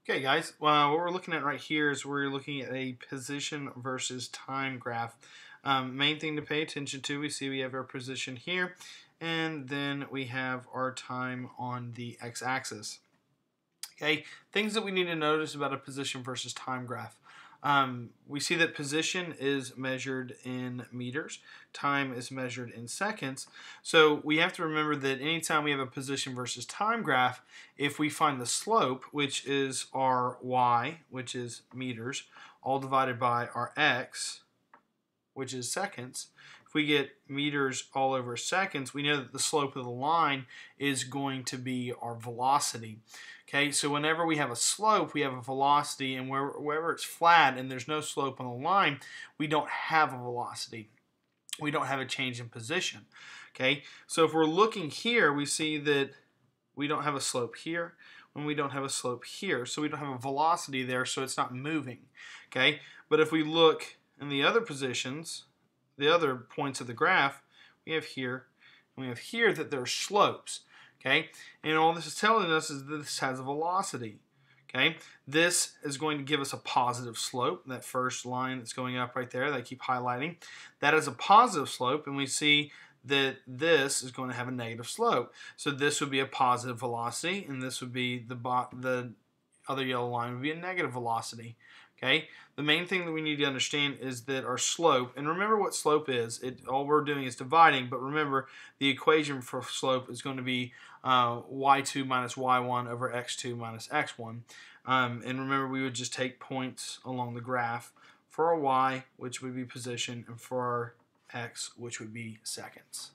Okay, guys, well, what we're looking at right here is we're looking at a position versus time graph. Main thing to pay attention to, we see we have our position here, and then we have our time on the x-axis. Okay, things that we need to notice about a position versus time graph. We see that position is measured in meters, time is measured in seconds. So we have to remember that anytime we have a position versus time graph, if we find the slope, which is our y, which is meters, all divided by our x, which is seconds, if we get meters all over seconds, we know that the slope of the line is going to be our velocity. Okay, so whenever we have a slope, we have a velocity, and wherever it's flat and there's no slope on the line, we don't have a velocity. We don't have a change in position. Okay, so if we're looking here, we see that we don't have a slope here, and we don't have a slope here, so we don't have a velocity there, so it's not moving. Okay, but if we look in the other positions, the other points of the graph, we have here and we have here that there are slopes. Okay, and all this is telling us is that this has a velocity. Okay, this is going to give us a positive slope. That first line that's going up right there that I keep highlighting, that is a positive slope, and we see that this is going to have a negative slope. So this would be a positive velocity, and this would be the other yellow line would be a negative velocity. Okay, the main thing that we need to understand is that our slope, and remember what slope is, all we're doing is dividing, but remember the equation for slope is going to be y2 minus y1 over x2 minus x1. And remember, we would just take points along the graph for our y, which would be position, and for our x, which would be seconds.